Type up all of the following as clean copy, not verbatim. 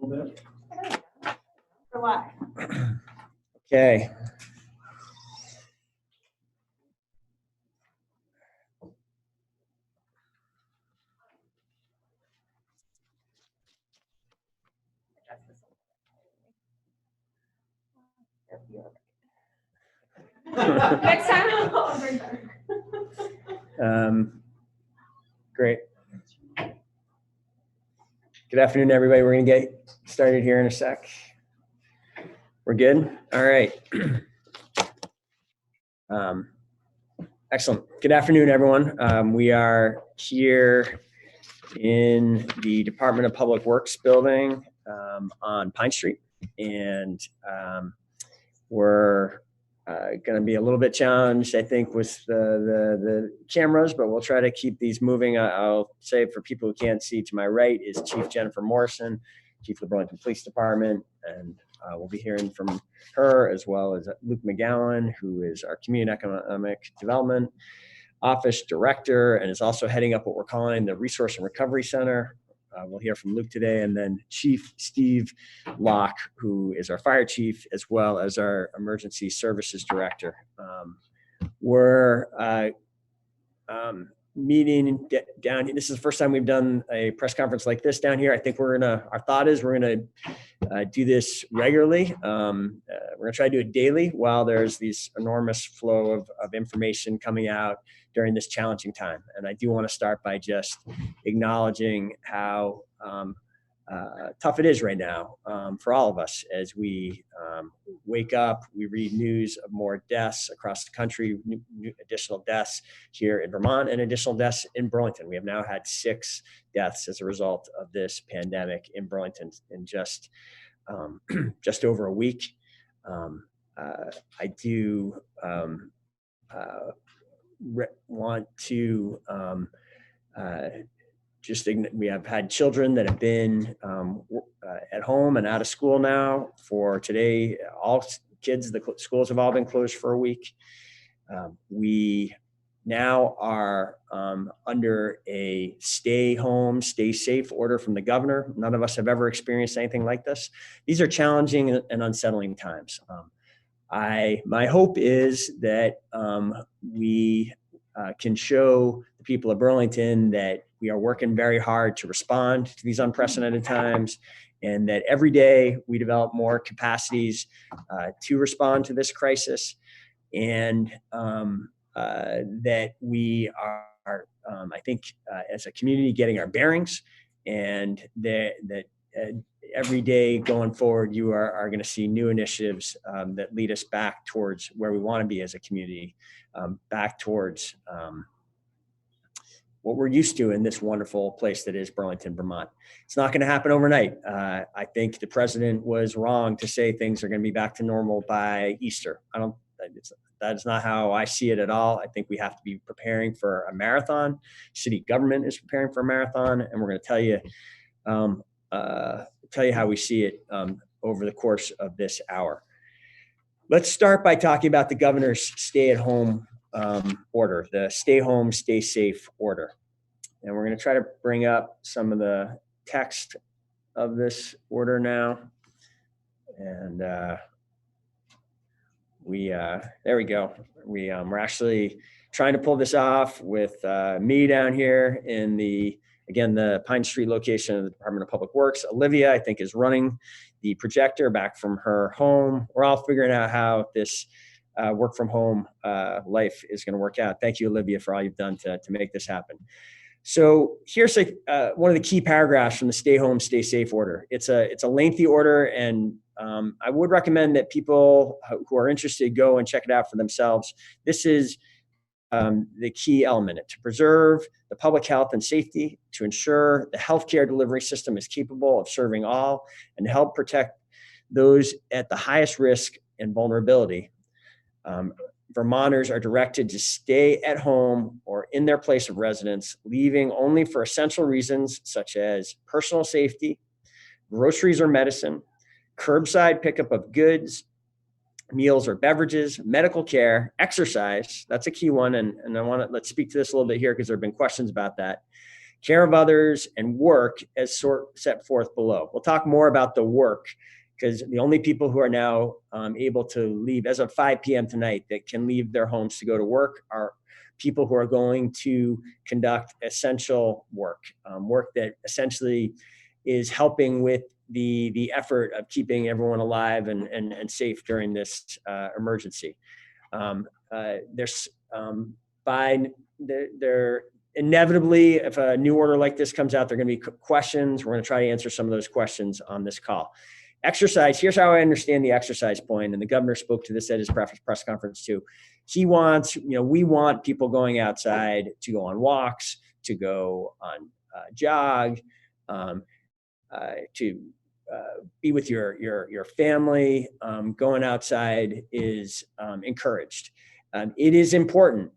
little bit. For what? Okay. Next time I'll bring better. Great. Good afternoon, everybody. We're going to get started here in a sec. We're good? All right. Excellent. Good afternoon, everyone. We are here in the Department of Public Works building on Pine Street, and we're going to be a little bit challenged, I think, with the cameras, but we'll try to keep these moving. I'll say for people who can't see, to my right is Chief Jennifer Morrison, Chief of the Burlington Police Department, and we'll be hearing from her, as well as Luke McGowan, who is our Community and Economic Development Office Director and is also heading up what we're calling the Resource and Recovery Center. We'll hear from Luke today, and then Chief Steve Locke, who is our fire chief, as well as our emergency services director. We're meeting down here. This is the first time we've done a press conference like this down here. I think our thought is we're gonna do this regularly. We're gonna try to do it daily while there's this enormous flow of information coming out during this challenging time. And I do want to start by just acknowledging how tough it is right now for all of us as we wake up. We read news of more deaths across the country, additional deaths here in Vermont, and additional deaths in Burlington. We have now had 6 deaths as a result of this pandemic in Burlington in just over a week. I do want to we have had children that have been at home and out of school now for today. All kids, the schools have all been closed for a week. We now are under a stay home, stay safe order from the governor. None of us have ever experienced anything like this. These are challenging and unsettling times. My hope is that we can show the people of Burlington that we are working very hard to respond to these unprecedented times, and that every day we develop more capacities to respond to this crisis, and that we are, I think, as a community, getting our bearings, and that every day going forward, you are going to see new initiatives that lead us back towards where we want to be as a community, back towards what we're used to in this wonderful place that is Burlington, Vermont. It's not going to happen overnight. I think the president was wrong to say things are going to be back to normal by Easter. That is not how I see it at all. I think we have to be preparing for a marathon. City government is preparing for a marathon, and we're going to tell you how we see it over the course of this hour. Let's start by talking about the governor's stay-at-home order, the stay home, stay safe order. And we're going to try to bring up some of the text of this order now. And there we go. We're actually trying to pull this off with me down here in the Pine Street location of the Department of Public Works. Olivia, I think, is running the projector back from her home. We're all figuring out how this work from home life is going to work out. Thank you, Olivia, for all you've done to make this happen. So here's one of the key paragraphs from the Stay Home, Stay Safe order. It's a lengthy order, and I would recommend that people who are interested go and check it out for themselves. This is the key element: to preserve the public health and safety, to ensure the healthcare delivery system is capable of serving all, and to help protect those at the highest risk and vulnerability. Vermonters are directed to stay at home or in their place of residence, leaving only for essential reasons such as personal safety, groceries or medicine, curbside pickup of goods, meals or beverages, medical care, exercise. That's a key one. And let's speak to this a little bit here because there have been questions about that. care of others, and work as set forth below. We'll talk more about the work, because the only people who are now able to leave as of 5 p.m. tonight that can leave their homes to go to work are people who are going to conduct essential work, work that essentially is helping with the effort of keeping everyone alive and safe during this emergency. Inevitably, if a new order like this comes out, there are going to be questions. We're going to try to answer some of those questions on this call. Exercise, here's how I understand the exercise point, and the governor spoke to this at his press conference too. He wants, we want people going outside to go on walks, to go on jog, to be with your family. Going outside is encouraged. It is important.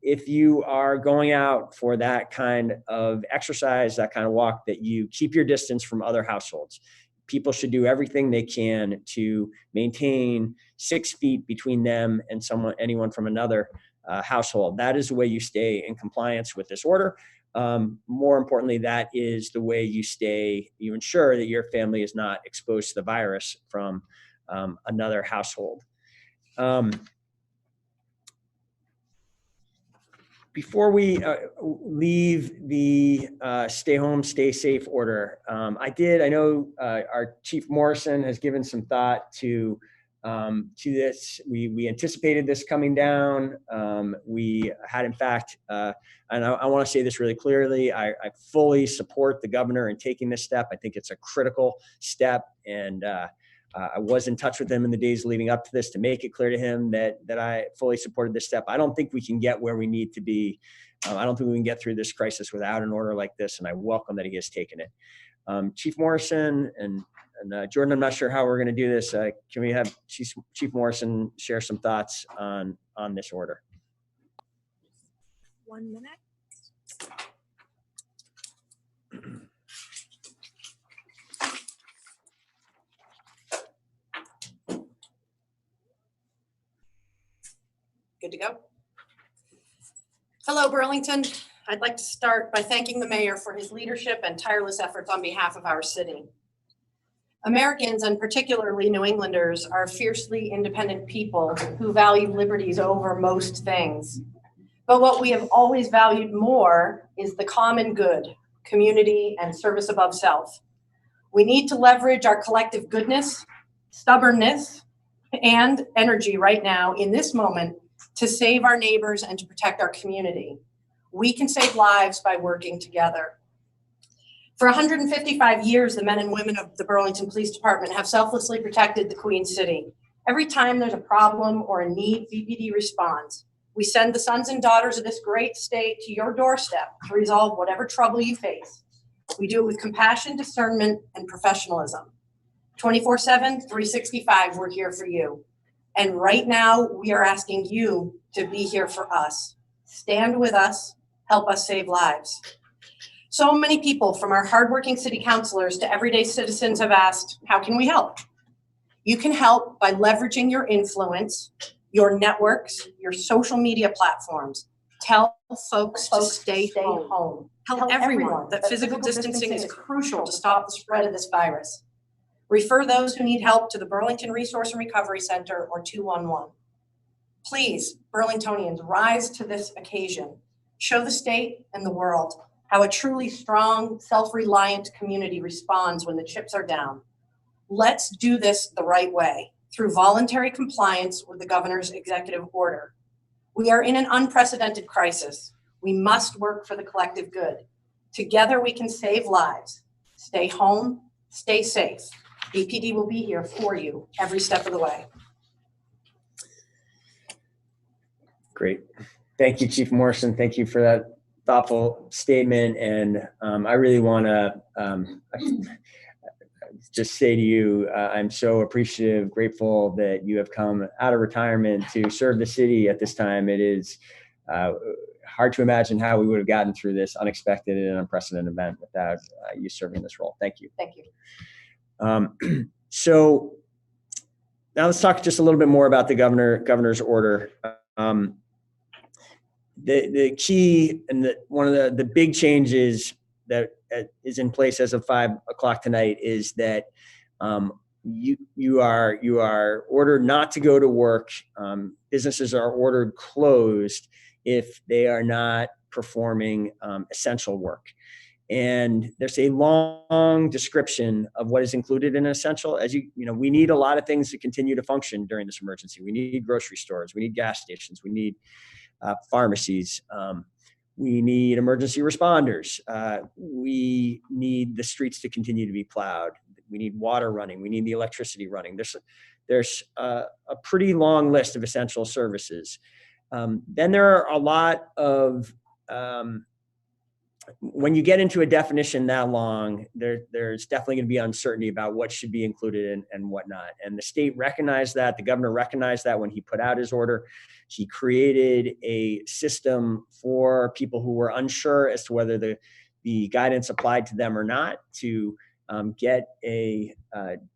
If you are going out for that kind of exercise, that kind of walk, that you keep your distance from other households. People should do everything they can to maintain 6 feet between them and anyone from another household. That is the way you stay in compliance with this order. More importantly, that is the way you ensure that your family is not exposed to the virus from another household. Before we leave the stay home, stay safe order, I know our Chief Morrison has given some thought to this. We anticipated this coming down. We had, in fact, and I want to say this really clearly, I fully support the governor in taking this step. I think it's a critical step, and I was in touch with him in the days leading up to this to make it clear to him that I fully supported this step. I don't think we can get where we need to be. I don't think we can get through this crisis without an order like this, and I welcome that he has taken it. Chief Morrison and Jordan, I'm not sure how we're going to do this. Can we have Chief Morrison share some thoughts on this order? 1 minute. Good to go. Hello, Burlington. I'd like to start by thanking the mayor for his leadership and tireless efforts on behalf of our city. Americans, and particularly New Englanders, are fiercely independent people who value liberties over most things. But what we have always valued more is the common good, community, and service above self. We need to leverage our collective goodness, stubbornness, and energy right now in this moment to save our neighbors and to protect our community. We can save lives by working together. For 155 years, the men and women of the Burlington Police Department have selflessly protected the Queen City. Every time there's a problem or a need, BPD responds. We send the sons and daughters of this great state to your doorstep to resolve whatever trouble you face. We do it with compassion, discernment, and professionalism. 24/7, 365, we're here for you. And right now, we are asking you to be here for us. Stand with us, help us save lives. So many people, from our hardworking city councilors to everyday citizens, have asked, how can we help? You can help by leveraging your influence, your networks, your social media platforms. Tell folks to stay home. Tell everyone that physical distancing is crucial to stop the spread of this virus. Refer those who need help to the Burlington Resource and Recovery Center or 211. Please, Burlingtonians, rise to this occasion. Show the state and the world how a truly strong, self-reliant community responds when the chips are down. Let's do this the right way, through voluntary compliance with the governor's executive order. We are in an unprecedented crisis. We must work for the collective good. Together we can save lives. Stay home, stay safe. BPD will be here for you every step of the way. Great. Thank you, Chief Morrison. Thank you for that thoughtful statement. And I really want to just say to you, I'm so appreciative, grateful that you have come out of retirement to serve the city at this time. It is hard to imagine how we would have gotten through this unexpected and unprecedented event without you serving this role. Thank you. Thank you. So now let's talk just a little bit more about the governor's order. The key and one of the big changes that is in place as of 5 o'clock tonight is that you are ordered not to go to work. Businesses are ordered closed if they are not performing essential work. And there's a long description of what is included in essential. As you know, we need a lot of things to continue to function during this emergency. We need grocery stores, we need gas stations, we need pharmacies, we need emergency responders, we need the streets to continue to be plowed, we need water running, we need the electricity running. There's a pretty long list of essential services. Then there are a lot of when you get into a definition that long, there's definitely going to be uncertainty about what should be included and what not. And the state recognized that. The governor recognized that when he put out his order. He created a system for people who were unsure as to whether the guidance applied to them or not to get a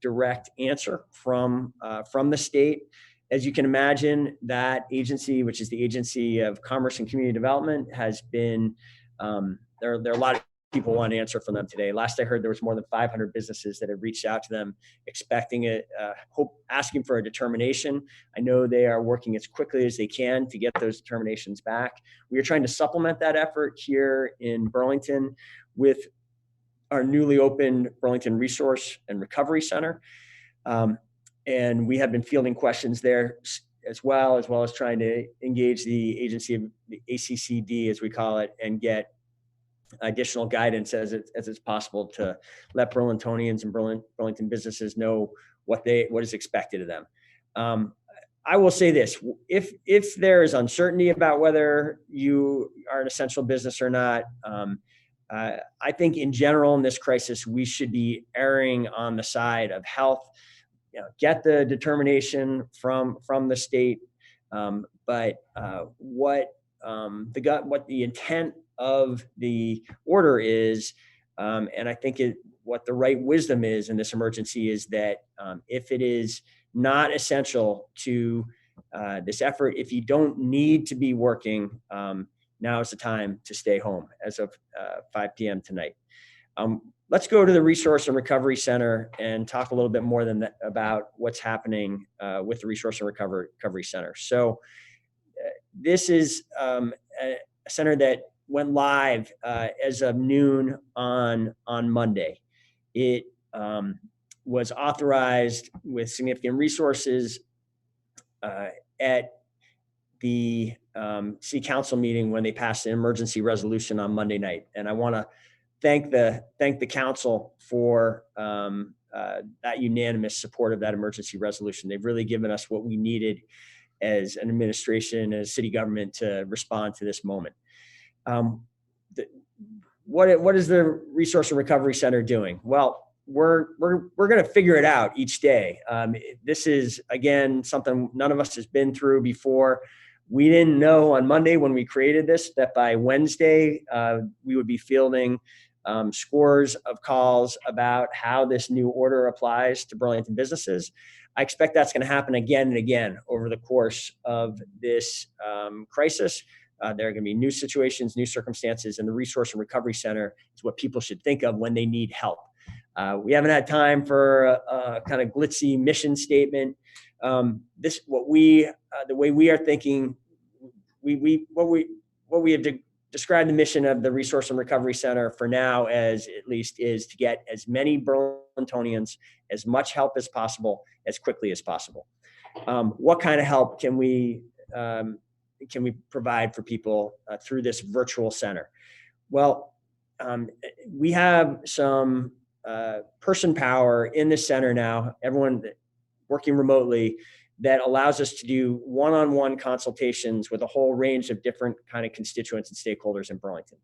direct answer from the state. As you can imagine, that agency, which is the Agency of Commerce and Community Development, has been there are a lot of people want an answer from them today. Last I heard, there was more than 500 businesses that have reached out to them, expecting it, asking for a determination. I know they are working as quickly as they can to get those determinations back. We are trying to supplement that effort here in Burlington with our newly opened Burlington Resource and Recovery Center. And we have been fielding questions there as well as trying to engage the agency of the ACCD, as we call it, and get additional guidance as it's possible to let Burlingtonians and Burlington businesses know what is expected of them. I will say this: if there is uncertainty about whether you are an essential business or not, I think in general in this crisis we should be erring on the side of health. Get the determination from the state, but what the intent of the order is, and I think what the right wisdom is in this emergency is that if it is not essential to this effort, if you don't need to be working, now is the time to stay home as of 5 p.m. tonight. Let's go to the Resource and Recovery Center and talk a little bit more about what's happening with the Resource and Recovery Center. So this is a center that went live as of noon on Monday. It was authorized with significant resources at the City Council meeting when they passed an emergency resolution on Monday night. And I want to thank the council for that unanimous support of that emergency resolution. They've really given us what we needed as an administration, as city government, to respond to this moment. What is the Resource and Recovery Center doing? Well, we're going to figure it out each day. This is, again, something none of us has been through before. We didn't know on Monday when we created this that by Wednesday we would be fielding scores of calls about how this new order applies to Burlington businesses. I expect that's going to happen again and again over the course of this crisis. There are going to be new situations, new circumstances, and the Resource and Recovery Center is what people should think of when they need help. We haven't had time for a kind of glitzy mission statement. The way we are thinking, what we have described the mission of the Resource and Recovery Center for now as at least is to get as many Burlingtonians as much help as possible, as quickly as possible. What kind of help can we provide for people through this virtual center? Well, we have some person power in the center now, everyone working remotely, that allows us to do one-on-one consultations with a whole range of different kind of constituents and stakeholders in Burlington.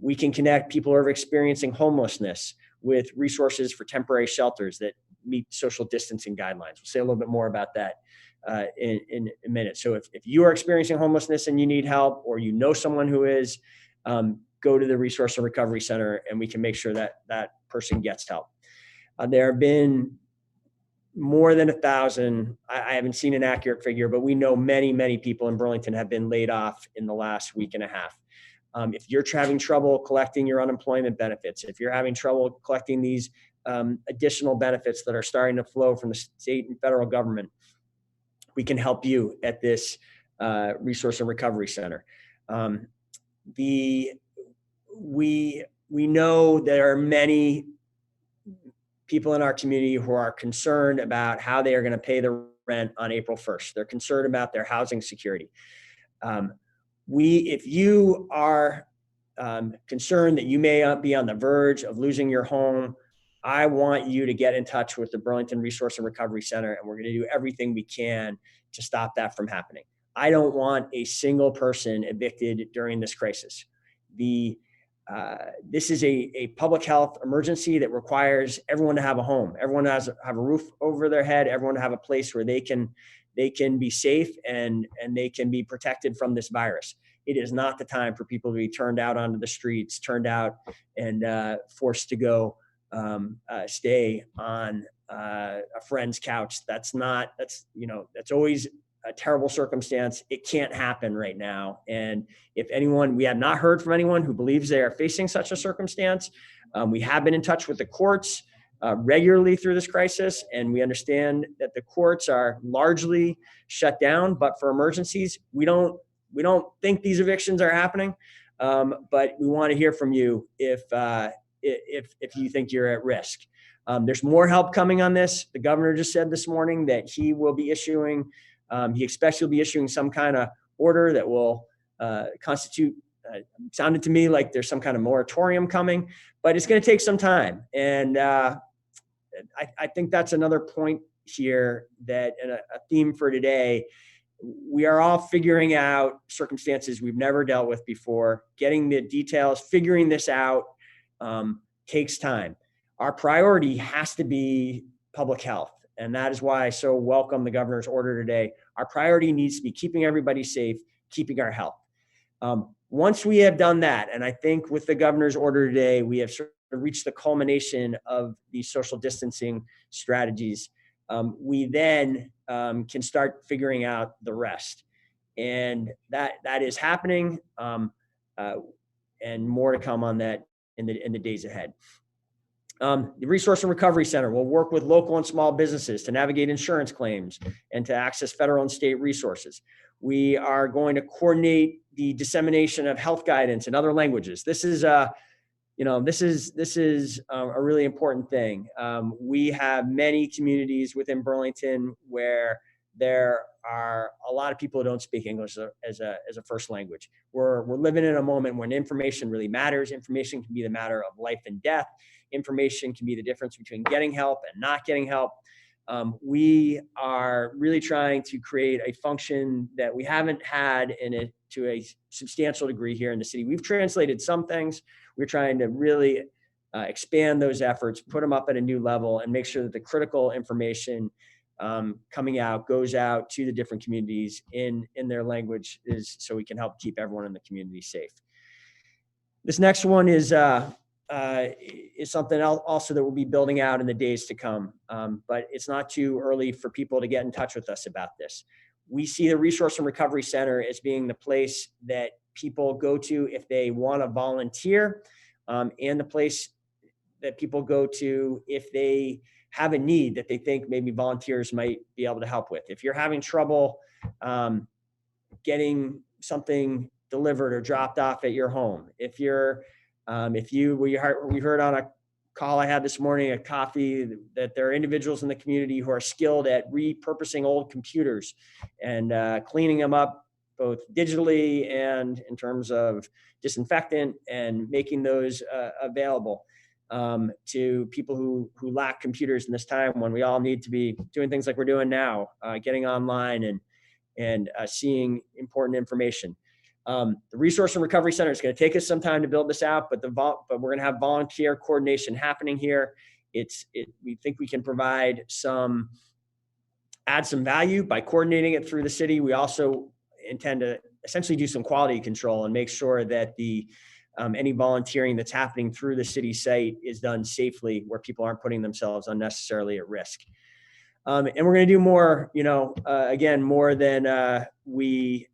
We can connect people who are experiencing homelessness with resources for temporary shelters that meet social distancing guidelines. We'll say a little bit more about that in a minute. So if you are experiencing homelessness and you need help, or you know someone who is, go to the Resource and Recovery Center and we can make sure that that person gets help. There have been more than 1,000, I haven't seen an accurate figure, but we know many people in Burlington have been laid off in the last week and a half. If you're having trouble collecting your unemployment benefits, if you're having trouble collecting these additional benefits that are starting to flow from the state and federal government, we can help you at this Resource and Recovery Center. We know there are many people in our community who are concerned about how they are going to pay the rent on April 1st. They're concerned about their housing security. If you are concerned that you may be on the verge of losing your home, I want you to get in touch with the Burlington Resource and Recovery Center, and we're going to do everything we can to stop that from happening. I don't want a single person evicted during this crisis. This is a public health emergency that requires everyone to have a home, everyone has to have a roof over their head, everyone to have a place where they can be safe and they can be protected from this virus. It is not the time for people to be turned out onto the streets, turned out and forced to go stay on a friend's couch. That's always a terrible circumstance. It can't happen right now. And if anyone, we have not heard from anyone who believes they are facing such a circumstance. We have been in touch with the courts regularly through this crisis, and we understand that the courts are largely shut down, but for emergencies, we don't think these evictions are happening. But we want to hear from you if you think you're at risk. There's more help coming on this. The governor just said this morning that he will be issuing, he expects he'll be issuing some kind of order that will constitute, sounded to me like there's some kind of moratorium coming, but it's going to take some time. And I think that's another point here that, and a theme for today, we are all figuring out circumstances we've never dealt with before. Getting the details, figuring this out takes time. Our priority has to be public health. And that is why I so welcome the governor's order today. Our priority needs to be keeping everybody safe, keeping our health. Once we have done that, and I think with the governor's order today, we have sort of reached the culmination of these social distancing strategies, we then can start figuring out the rest. And that is happening, and more to come on that in the days ahead. The Resource and Recovery Center will work with local and small businesses to navigate insurance claims and to access federal and state resources. We are going to coordinate the dissemination of health guidance in other languages. This is a really important thing. We have many communities within Burlington where there are a lot of people who don't speak English as a first language. We're living in a moment when information really matters. Information can be the matter of life and death. Information can be the difference between getting help and not getting help. We are really trying to create a function that we haven't had to a substantial degree here in the city. We've translated some things. We're trying to really expand those efforts, put them up at a new level, and make sure that the critical information coming out goes out to the different communities in their language, so we can help keep everyone in the community safe. This next one is something else also that we'll be building out in the days to come, but it's not too early for people to get in touch with us about this. We see the Resource and Recovery Center as being the place that people go to if they want to volunteer, and the place that people go to if they have a need that they think maybe volunteers might be able to help with. If you're having trouble getting something delivered or dropped off at your home, we heard on a call I had this morning at coffee that there are individuals in the community who are skilled at repurposing old computers and cleaning them up both digitally and in terms of disinfectant, and making those available to people who lack computers in this time when we all need to be doing things like we're doing now, getting online and seeing important information. The Resource and Recovery Center is going to take us some time to build this out, but we're going to have volunteer coordination happening here. We think we can add some value by coordinating it through the city. We also intend to essentially do some quality control and make sure that any volunteering that's happening through the city site is done safely, where people aren't putting themselves unnecessarily at risk. And we're going to do more, again, more than we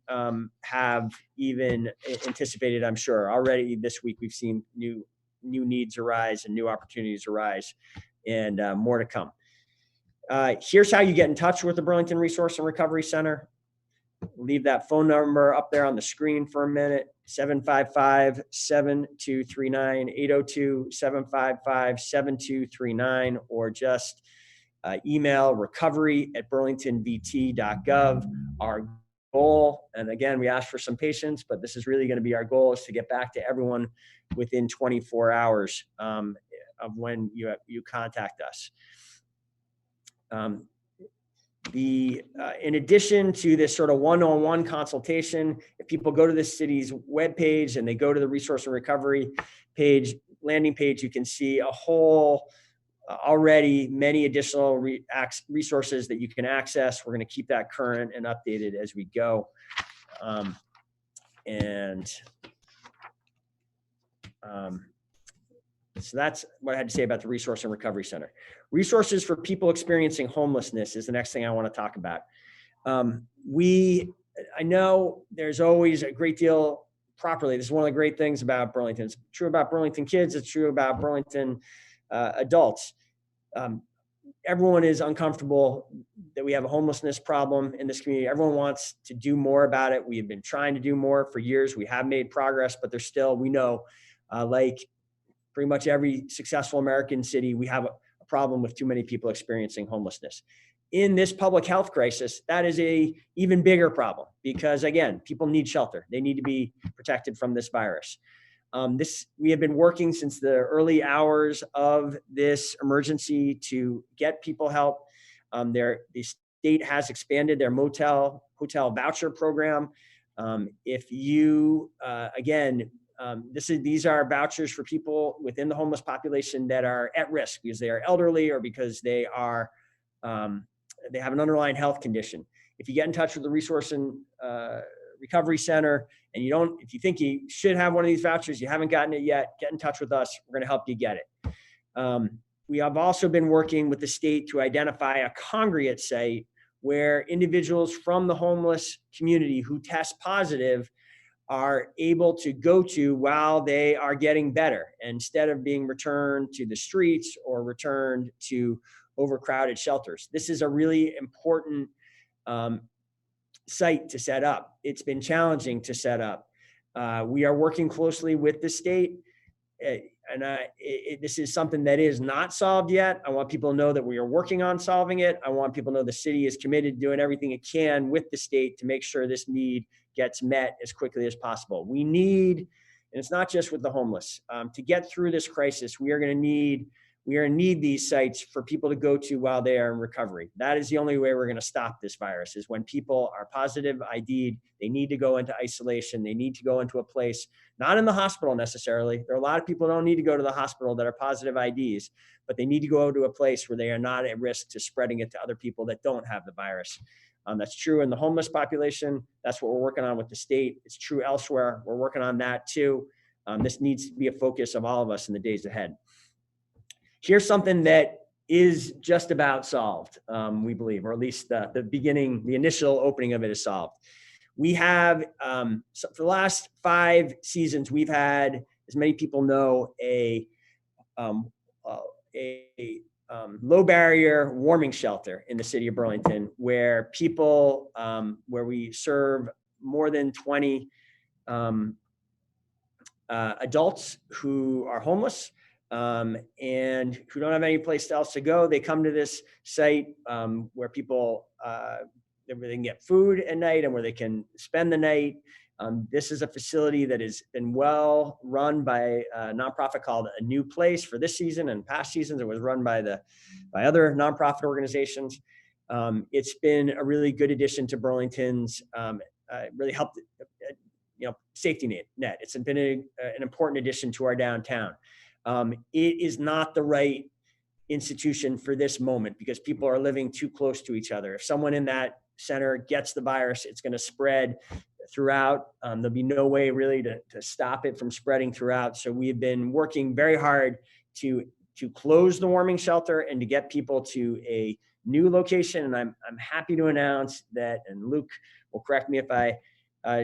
have even anticipated, I'm sure. Already this week, we've seen new needs arise and new opportunities arise, and more to come. Here's how you get in touch with the Burlington Resource and Recovery Center. Leave that phone number up there on the screen for a minute, 755-7239, 802-755-7239, or just email recovery@burlingtonvt.gov. Our goal, and again, we ask for some patience, but this is really going to be our goal, is to get back to everyone within 24 hours of when you contact us. In addition to this sort of one-on-one consultation, if people go to the city's webpage and they go to the resource and recovery landing page, you can see a whole already many additional resources that you can access. We're going to keep that current and updated as we go. So that's what I had to say about the Resource and Recovery Center. Resources for people experiencing homelessness is the next thing I want to talk about. I know there's always a great deal properly. This is one of the great things about Burlington. It's true about Burlington kids. It's true about Burlington adults. Everyone is uncomfortable that we have a homelessness problem in this community. Everyone wants to do more about it. We have been trying to do more for years. We have made progress, but there's still, we know, like pretty much every successful American city, we have a problem with too many people experiencing homelessness. In this public health crisis, that is a even bigger problem because, again, people need shelter. They need to be protected from this virus. We have been working since the early hours of this emergency to get people help. The state has expanded their hotel voucher program. These are vouchers for people within the homeless population that are at risk because they are elderly or because they have an underlying health condition. If you get in touch with the Resource and Recovery Center and if you think you should have one of these vouchers, you haven't gotten it yet, get in touch with us. We're going to help you get it. We have also been working with the state to identify a congregate site where individuals from the homeless community who test positive are able to go to while they are getting better, instead of being returned to the streets or returned to overcrowded shelters. This is a really important site to set up. It's been challenging to set up. We are working closely with the state, this is something that is not solved yet. I want people to know that we are working on solving it. I want people to know the city is committed to doing everything it can with the state to make sure this need gets met as quickly as possible. We need, and it's not just with the homeless, to get through this crisis, we are going to need these sites for people to go to while they are in recovery. That is the only way we're going to stop this virus, is when people are positive ID'd, they need to go into isolation. They need to go into a place, not in the hospital necessarily. There are a lot of people who don't need to go to the hospital that are positive IDs, but they need to go to a place where they are not at risk to spreading it to other people that don't have the virus. That's true in the homeless population. That's what we're working on with the state. It's true elsewhere. We're working on that too. This needs to be a focus of all of us in the days ahead. Here's something that is just about solved, we believe, or at least the initial opening of it is solved. We have, so for the last 5 seasons, we've had, as many people know, a low barrier warming shelter in the city of Burlington, where people, where we serve more than 20 adults who are homeless and who don't have any place else to go. They come to this site where people, where they can get food at night and where they can spend the night. This is a facility that has been well run by a nonprofit called A New Place for this season, and past seasons it was run by other nonprofit organizations. It's been a really good addition to Burlington's, really helped, safety net. It's been an important addition to our downtown. It is not the right institution for this moment because people are living too close to each other. If someone in that center gets the virus, it's going to spread throughout. There'll be no way really to stop it from spreading throughout. So we've been working very hard to close the warming shelter and to get people to a new location. And I'm happy to announce that, and Luke will correct me if I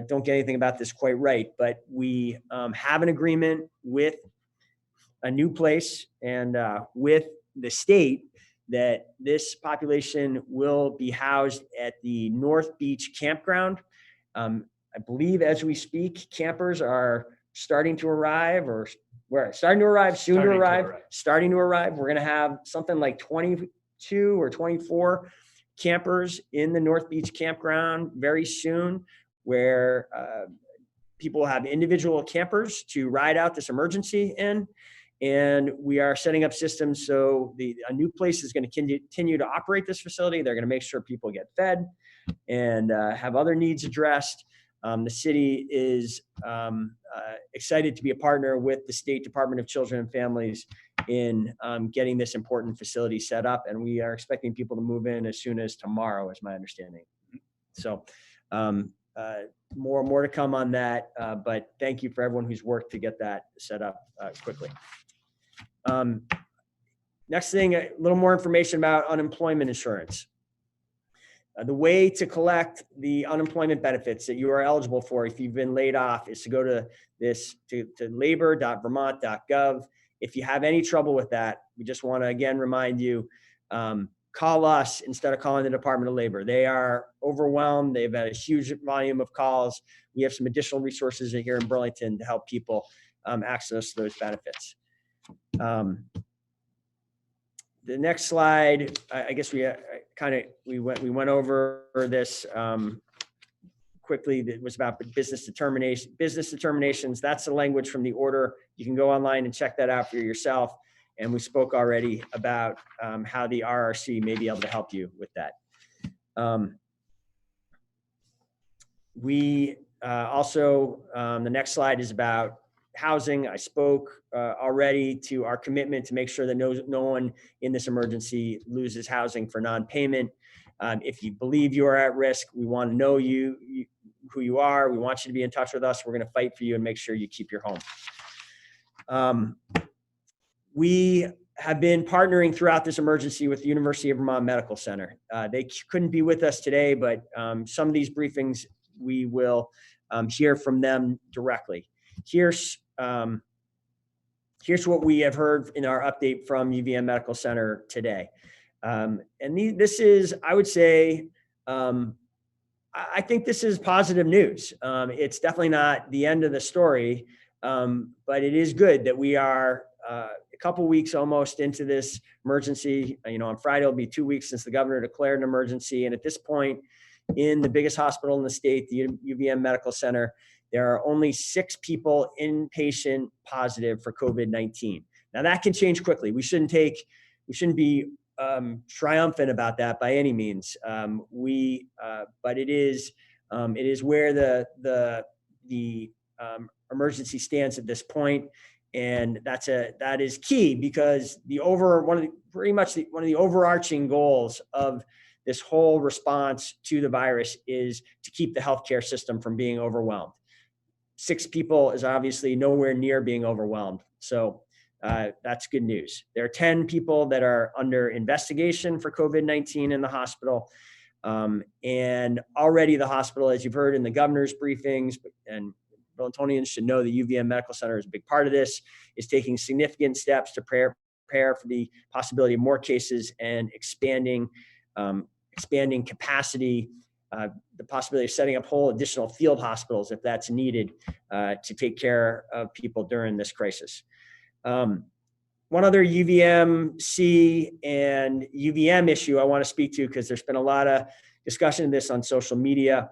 don't get anything about this quite right, but we have an agreement with a new place and with the state that this population will be housed at the North Beach campground. I believe as we speak, campers are starting to arrive, or starting to arrive. We're going to have something like 22 or 24 campers in the North Beach campground very soon, where people will have individual campers to ride out this emergency in. And we are setting up systems so a new place is going to continue to operate this facility. They're going to make sure people get fed and have other needs addressed. The city is excited to be a partner with the State Department of Children and Families in getting this important facility set up. And we are expecting people to move in as soon as tomorrow, is my understanding. So more to come on that. But thank you for everyone who's worked to get that set up quickly. Next thing, a little more information about unemployment insurance. The way to collect the unemployment benefits that you are eligible for if you've been laid off is to go to labor.vermont.gov. If you have any trouble with that, we just want to again remind you, call us instead of calling the Department of Labor. They are overwhelmed. They've had a huge volume of calls. We have some additional resources here in Burlington to help people access those benefits. The next slide, I guess we went over this quickly. That was about business determinations. That's the language from the order. You can go online and check that out for yourself. And we spoke already about how the RRC may be able to help you with that. We also, the next slide is about housing. I spoke already to our commitment to make sure that no one in this emergency loses housing for non-payment. If you believe you are at risk, we want to know who you are. We want you to be in touch with us. We're going to fight for you and make sure you keep your home. We have been partnering throughout this emergency with the University of Vermont Medical Center. They couldn't be with us today, but some of these briefings we will hear from them directly. Here's what we have heard in our update from UVM Medical Center today. This is, I would say, I think this is positive news. It's definitely not the end of the story, but it is good that we are a couple weeks almost into this emergency. On Friday, it'll be 2 weeks since the governor declared an emergency. And at this point, in the biggest hospital in the state, the UVM Medical Center, there are only 6 people inpatient positive for COVID-19. Now that can change quickly. We shouldn't be triumphant about that by any means. But it is where the emergency stands at this point, and that is key because one of the overarching goals of this whole response to the virus is to keep the healthcare system from being overwhelmed. 6 people is obviously nowhere near being overwhelmed. So that's good news. There are 10 people that are under investigation for COVID-19 in the hospital. And already the hospital, as you've heard in the governor's briefings, and Burlingtonians should know the UVM Medical Center is a big part of this, is taking significant steps to prepare for the possibility of more cases and expanding capacity, the possibility of setting up whole additional field hospitals if that's needed to take care of people during this crisis. One other UVMC and UVM issue I want to speak to, because there's been a lot of discussion of this on social media,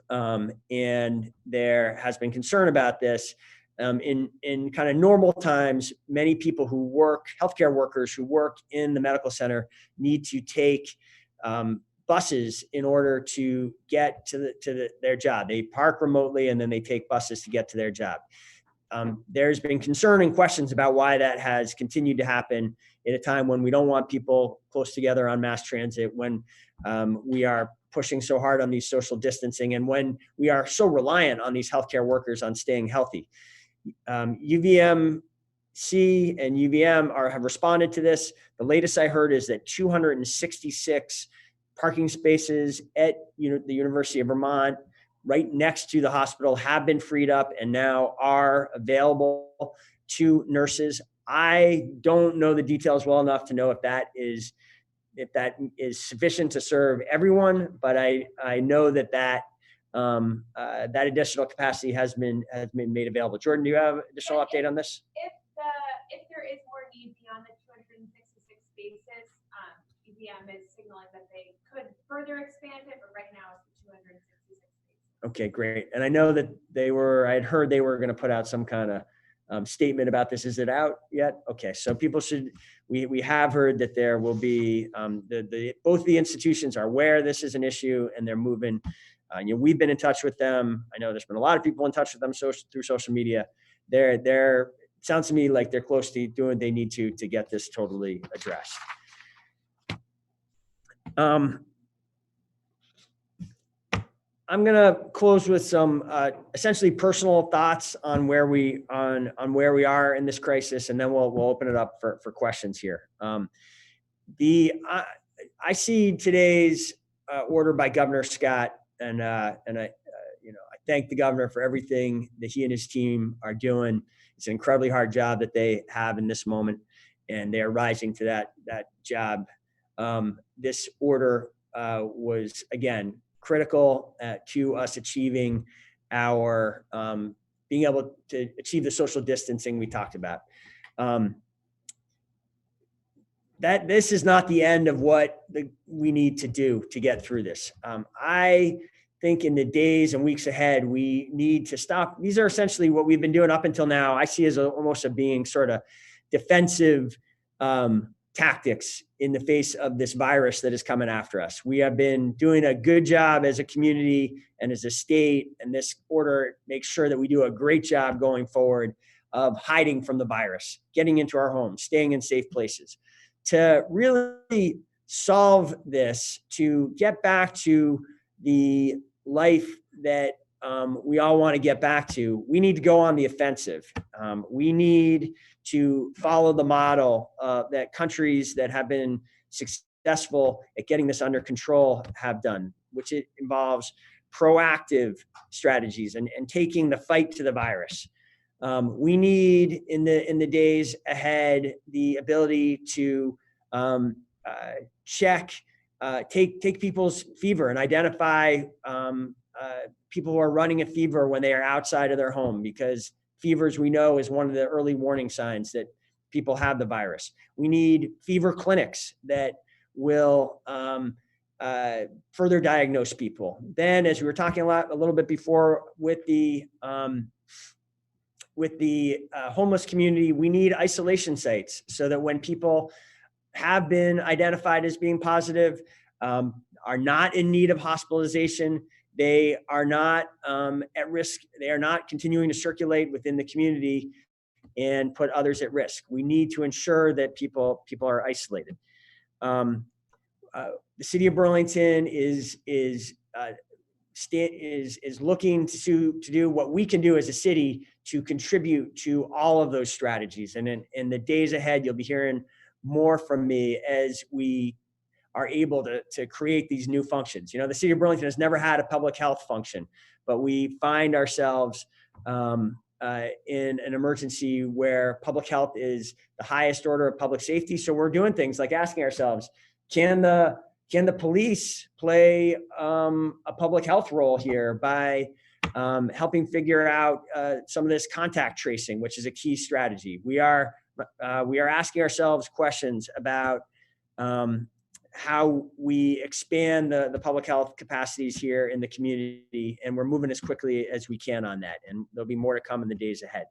and there has been concern about this. In kind of normal times, many people who work, healthcare workers who work in the medical center, need to take buses in order to get to their job. They park remotely and then they take buses to get to their job. There's been concern and questions about why that has continued to happen at a time when we don't want people close together on mass transit, when we are pushing so hard on these social distancing, and when we are so reliant on these healthcare workers on staying healthy. UVMC and UVM have responded to this. The latest I heard is that 266 parking spaces at the University of Vermont, right next to the hospital, have been freed up and now are available to nurses. I don't know the details well enough to know if that is sufficient to serve everyone, but I know that additional capacity has been made available. Jordan, do you have additional update on this? If there is more need beyond the 266 spaces, UVM is signaling that they could further expand it, but right now it's the 266 spaces. Okay, great. And I know that I had heard they were going to put out some kind of statement about this. Is it out yet? Okay, so people we have heard that there will be, both the institutions are aware this is an issue and they're moving. We've been in touch with them. I know there's been a lot of people in touch with them through social media. It sounds to me like they're close to doing what they need to get this totally addressed. I'm gonna close with some essentially personal thoughts on where we are in this crisis, and then we'll open it up for questions here. I see today's order by Governor Scott, and I thank the governor for everything that he and his team are doing. It's an incredibly hard job that they have in this moment, and they are rising to that job. This order was, again, critical to us achieving our being able to achieve the social distancing we talked about. That this is not the end of what we need to do to get through this. I think in the days and weeks ahead, we need to stop. These are essentially what we've been doing up until now. I see as almost being sort of defensive tactics in the face of this virus that is coming after us. We have been doing a good job as a community and as a state, and this order makes sure that we do a great job going forward of hiding from the virus, getting into our homes, staying in safe places. To really solve this, to get back to the life that we all want to get back to, we need to go on the offensive. We need to follow the model that countries that have been successful at getting this under control have done, which it involves proactive strategies and taking the fight to the virus. We need in the days ahead the ability to take people's fever and identify people who are running a fever when they are outside of their home, because fevers, we know, is one of the early warning signs that people have the virus. We need fever clinics that will further diagnose people. Then, as we were talking a little bit before with the homeless community, we need isolation sites so that when people have been identified as being positive, are not in need of hospitalization, they are not at risk, they are not continuing to circulate within the community and put others at risk. We need to ensure that people are isolated. The city of Burlington is looking to do what we can do as a city to contribute to all of those strategies. And in the days ahead, you'll be hearing more from me as we are able to create these new functions. The city of Burlington has never had a public health function, but we find ourselves in an emergency where public health is the highest order of public safety. So we're doing things like asking ourselves, can the police play a public health role here by helping figure out some of this contact tracing, which is a key strategy. We are asking ourselves questions about how we expand the public health capacities here in the community, and we're moving as quickly as we can on that. And there'll be more to come in the days ahead.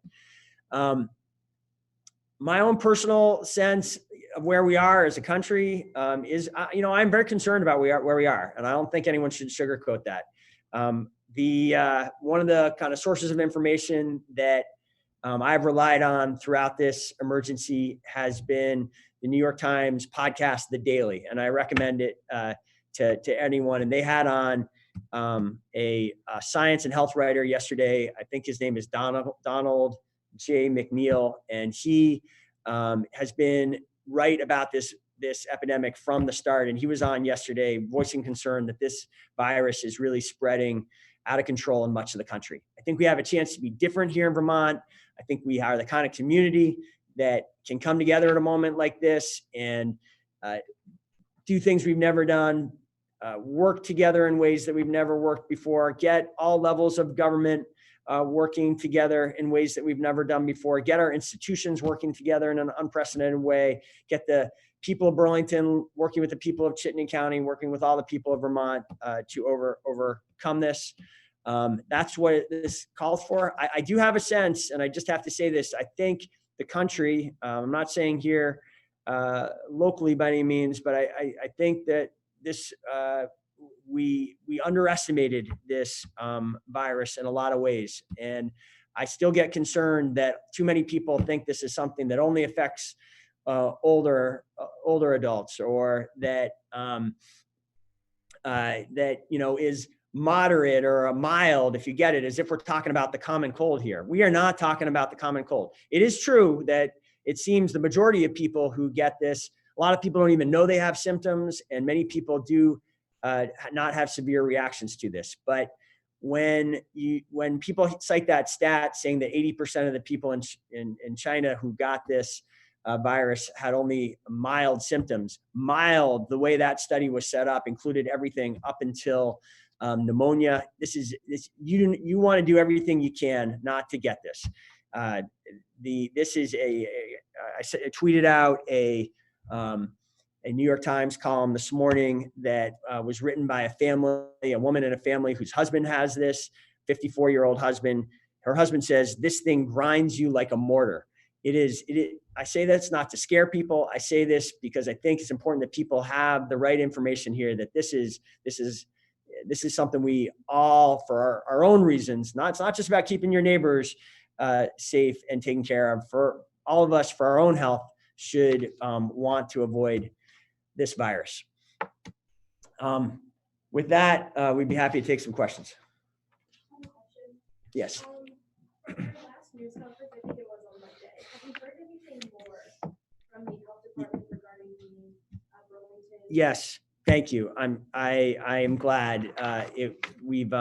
My own personal sense of where we are as a country is, I'm very concerned about where we are, and I don't think anyone should sugarcoat that. One of the kind of sources of information that I've relied on throughout this emergency has been the New York Times podcast, The Daily, and I recommend it to anyone. And they had on a science and health writer yesterday. I think his name is Donald Jay McNeil, and he has been right about this epidemic from the start. And he was on yesterday voicing concern that this virus is really spreading out of control in much of the country. I think we have a chance to be different here in Vermont. I think we are the kind of community that can come together at a moment like this and do things we've never done, work together in ways that we've never worked before, get all levels of government working together in ways that we've never done before, get our institutions working together in an unprecedented way, get the people of Burlington working with the people of Chittenden County, working with all the people of Vermont to overcome this. That's what this calls for. I do have a sense, and I just have to say this, I think the country, I'm not saying here locally by any means, but I think that this, we underestimated this virus in a lot of ways. And I still get concerned that too many people think this is something that only affects older adults, or that that is moderate or a mild, if you get it, as if we're talking about the common cold here. We are not talking about the common cold. It is true that it seems the majority of people who get this, a lot of people don't even know they have symptoms, and many people do not have severe reactions to this. But when people cite that stat saying that 80% of the people in China who got this virus had only mild symptoms, mild, the way that study was set up, included everything up until pneumonia. You want to do everything you can not to get this. I tweeted out a New York Times column this morning that was written by a woman in a family whose husband has this, 54-year-old husband. Her husband says, "This thing grinds you like a mortar." I say that's not to scare people. I say this because I think it's important that people have the right information here, that this is something we all, for our own reasons, it's not just about keeping your neighbors safe and taken care of, for all of us, for our own health, should want to avoid this virus. With that, we'd be happy to take some questions. Yes. For your last news conference, I think it was on Monday. Have you heard anything more from the health department regarding the Burlington? Yes, thank you. I am glad. We've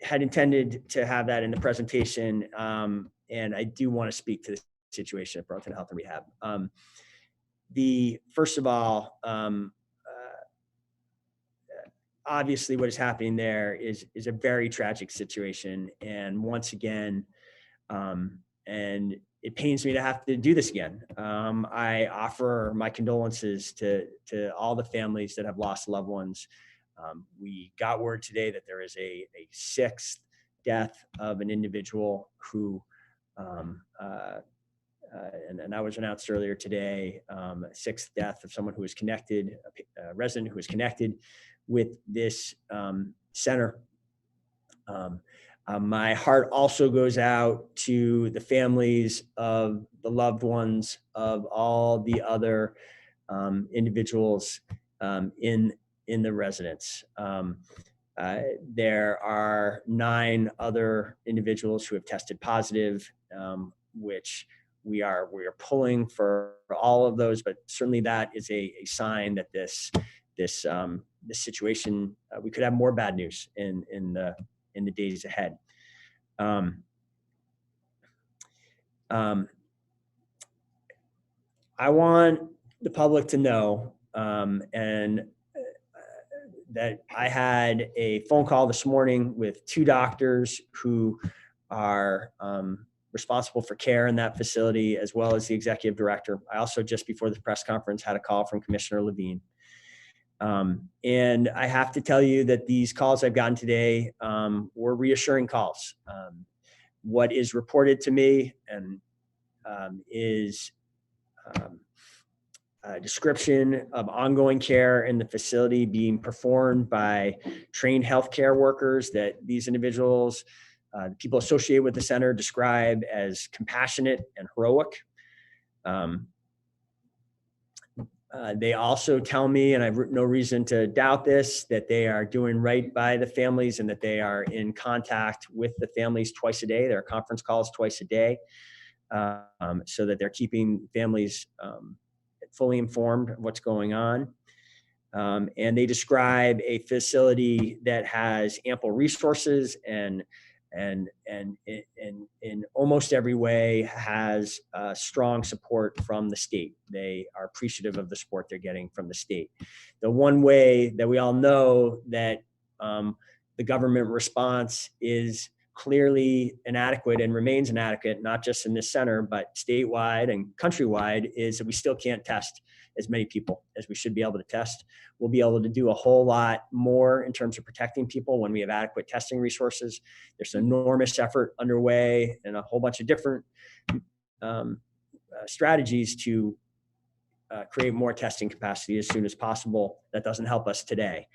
had intended to have that in the presentation, and I do want to speak to the situation at Burlington Health and Rehab. First of all, obviously what is happening there is a very tragic situation. And once again, and it pains me to have to do this again. I offer my condolences to all the families that have lost loved ones. We got word today that there is a sixth death of an individual who, and that was announced earlier today, a sixth death of someone who was connected, a resident who was connected with this center. My heart also goes out to the families of the loved ones of all the other individuals in the residence. There are 9 other individuals who have tested positive, which we are pulling for all of those, but certainly that is a sign that this situation, we could have more bad news in the days ahead. I want the public to know, and that I had a phone call this morning with 2 doctors who are responsible for care in that facility, as well as the executive director. I also, just before the press conference, had a call from Commissioner Levine. And I have to tell you that these calls I've gotten today were reassuring calls. What is reported to me and is a description of ongoing care in the facility being performed by trained healthcare workers that these individuals, the people associated with the center, describe as compassionate and heroic. They also tell me, and I have no reason to doubt this, that they are doing right by the families and that they are in contact with the families twice a day. There are conference calls twice a day, so that they're keeping families fully informed of what's going on. And they describe a facility that has ample resources and in almost every way has strong support from the state. They are appreciative of the support they're getting from the state. The one way that we all know that the government response is clearly inadequate and remains inadequate, not just in this center, but statewide and countrywide, is that we still can't test as many people as we should be able to test. We'll be able to do a whole lot more in terms of protecting people when we have adequate testing resources. There's an enormous effort underway and a whole bunch of different strategies to create more testing capacity as soon as possible. That doesn't help us today,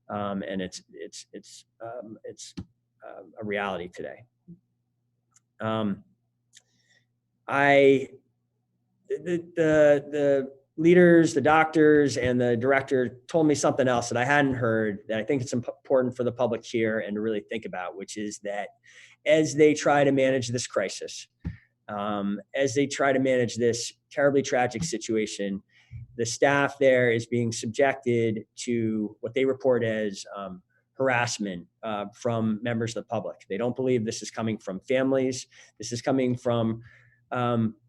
and it's a reality today. The leaders, the doctors, and the director told me something else that I hadn't heard that I think it's important for the public here and to really think about, which is that as they try to manage this crisis, as they try to manage this terribly tragic situation, the staff there is being subjected to what they report as harassment from members of the public. They don't believe this is coming from families. This is coming from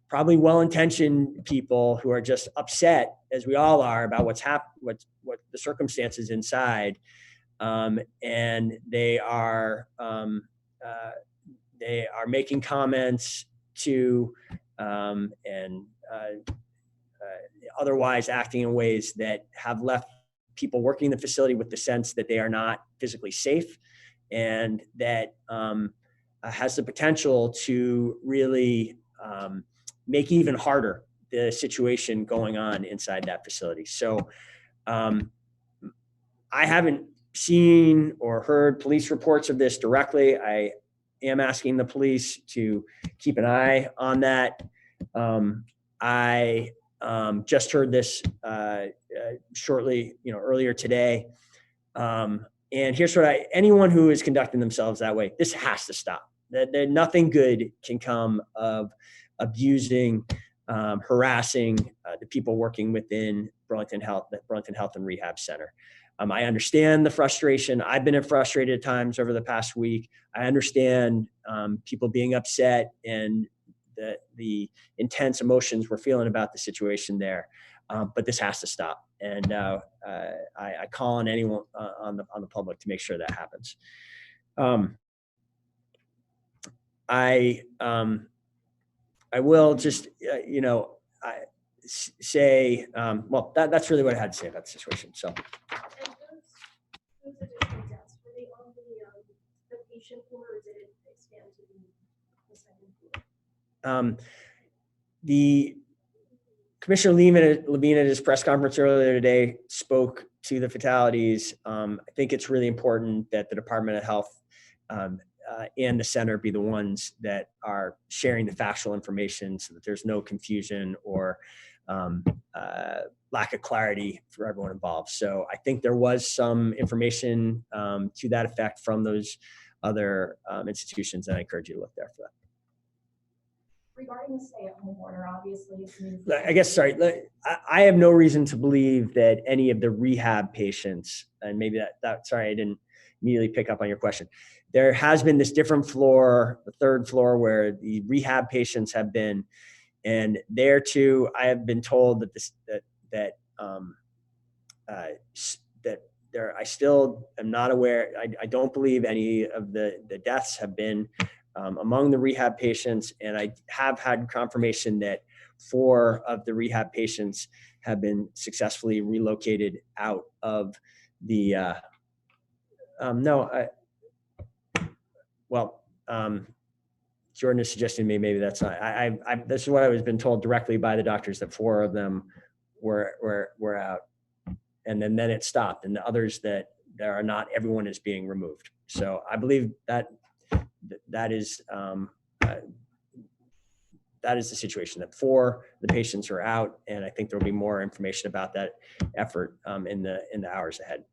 probably well-intentioned people who are just upset, as we all are, about what's happened, what the circumstances inside, and they are making comments to and otherwise acting in ways that have left people working in the facility with the sense that they are not physically safe, and that has the potential to really make even harder the situation going on inside that facility. So I haven't seen or heard police reports of this directly. I am asking the police to keep an eye on that. I just heard this shortly, earlier today. And here's what anyone who is conducting themselves that way, this has to stop. That nothing good can come of abusing, harassing the people working within Burlington Health and Rehab Center. I understand the frustration. I've been frustrated at times over the past week. I understand people being upset and the intense emotions we're feeling about the situation there. But this has to stop. And I call on anyone on the public to make sure that happens. I will just, say, well, that's really what I had to say about the situation. So. And those additional deaths, were they on the patient floor, or did it expand to the second floor? The Commissioner Levine at his press conference earlier today spoke to the fatalities. I think it's really important that the Department of Health and the center be the ones that are sharing the factual information so that there's no confusion or lack of clarity for everyone involved. So I think there was some information to that effect from those other institutions, and I encourage you to look there for that. Regarding the stay-at-home order, obviously, I have no reason to believe that any of the rehab patients, and maybe sorry, I didn't immediately pick up on your question. There has been this different floor, the third floor, where the rehab patients have been, and there too, I have been told that I still am not aware. I don't believe any of the deaths have been among the rehab patients, and I have had confirmation that 4 of the rehab patients have been successfully relocated out of the. Jordan is suggesting to me maybe that's not. This is what I was been told directly by the doctors, that 4 of them were out, and then it stopped, and the others that there are not. Everyone is being removed. So I believe that is that is the situation, that 4 the patients are out, and I think there'll be more information about that effort in the hours ahead.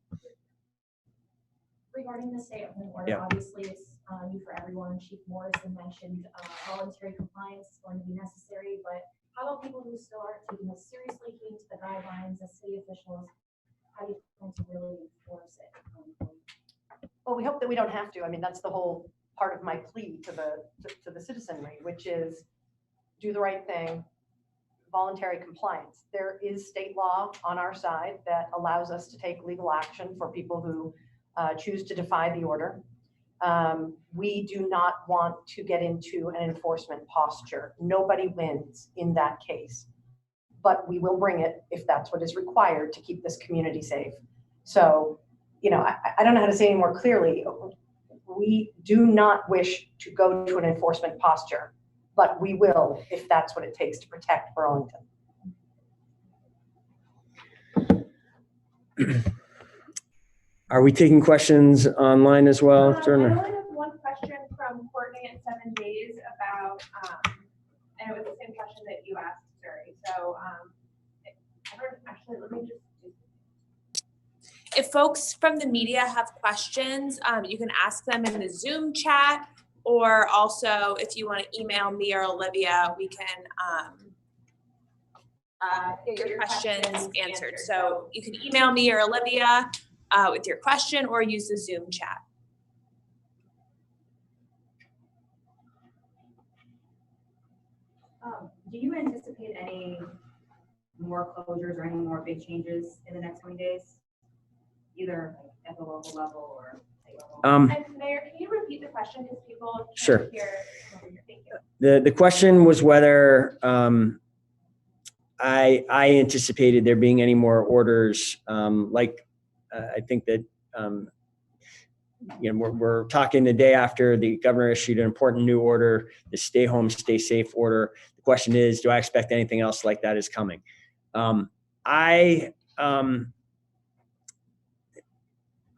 Regarding the stay-at-home order, Yeah. obviously it's new for everyone. Chief Morrison mentioned voluntary compliance is going to be necessary, but how about people who still aren't taking this seriously, keeping to the guidelines as city officials? How do you plan to really enforce it? Well, we hope that we don't have to. I mean, that's the whole part of my plea to the citizenry, which is do the right thing, voluntary compliance. There is state law on our side that allows us to take legal action for people who choose to defy the order. We do not want to get into an enforcement posture. Nobody wins in that case, but we will bring it if that's what is required to keep this community safe. So, you know, I don't know how to say any more clearly. We do not wish to go to an enforcement posture, but we will if that's what it takes to protect Burlington. Are we taking questions online as well? I only have one question from Courtney at 7 Days about, and it was the same question that you asked, Suri. So, actually, let me just. If folks from the media have questions, you can ask them in the Zoom chat, or also if you want to email me or Olivia, we can get your questions answered. So you can email me or Olivia with your question, or use the Zoom chat. Do you anticipate any more closures or any more big changes in the next 20 days? Either at the local level or state level? And Mayor, can you repeat the question because people can't Sure. hear? Thank you. The question was whether I anticipated there being any more orders. I think that we're talking the day after the governor issued an important new order, the stay home, stay safe order. The question is, do I expect anything else like that is coming?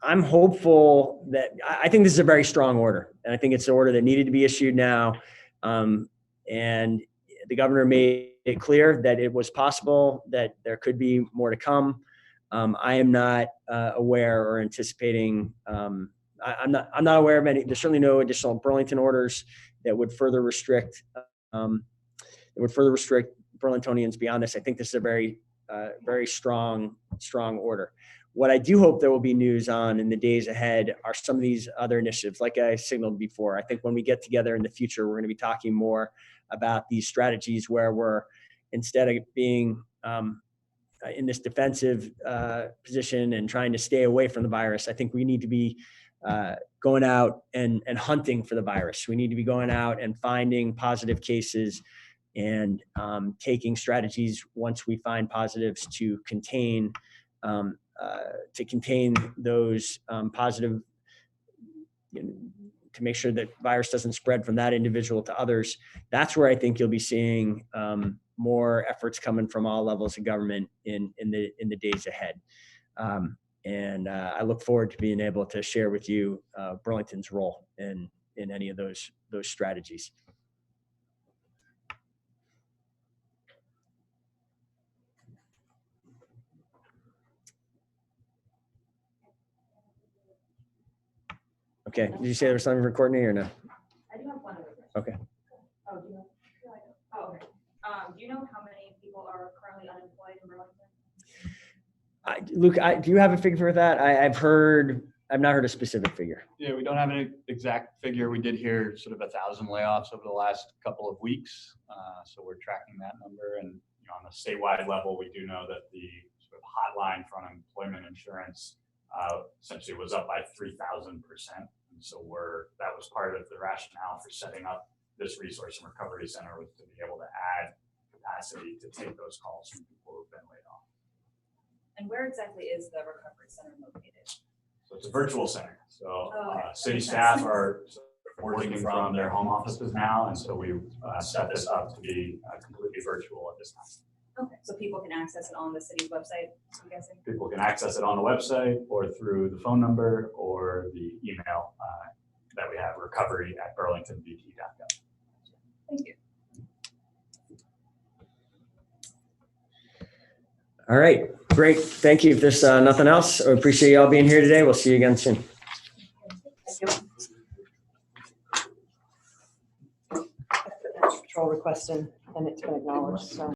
I'm hopeful that I think this is a very strong order, and I think it's an order that needed to be issued now. And the governor made it clear that it was possible that there could be more to come. I am not aware or anticipating. I'm not aware of any. There's certainly no additional Burlington orders that would further restrict Burlingtonians beyond this. I think this is a very strong order. What I do hope there will be news on in the days ahead are some of these other initiatives, like I signaled before. I think when we get together in the future, we're going to be talking more about these strategies where we're, instead of being in this defensive position and trying to stay away from the virus, I think we need to be going out and hunting for the virus. We need to be going out and finding positive cases and taking strategies once we find positives to contain those positive, to make sure that virus doesn't spread from that individual to others. That's where I think you'll be seeing more efforts coming from all levels of government in the days ahead. And I look forward to being able to share with you Burlington's role in any of those strategies. Okay, did you say there was something for Courtney or no? I do have one other question. Okay. Oh, do you know? Oh, okay. Do you know how many people are currently unemployed in Burlington? Luke, do you have a figure for that? I've not heard a specific figure. Yeah, we don't have an exact figure. We did hear sort of 1,000 layoffs over the last couple of weeks. So we're tracking that number. And on a statewide level, we do know that the sort of hotline for unemployment insurance essentially was up by 3,000%. And so that was part of the rationale for setting up this resource and recovery center, was to be able to add capacity to take those calls from people who've been laid off. And where exactly is the recovery center located? So it's a virtual center. So okay. city staff are working from their home offices now, and so we set this up to be completely virtual at this time. Okay, so people can access it on the city's website, I'm guessing? People can access it on the website or through the phone number or the email that we have, recovery@burlingtonvt.gov. Thank you. All right, great. Thank you. If there's nothing else, I appreciate y'all being here today. We'll see you again soon. Patrol request and it's been acknowledged, so.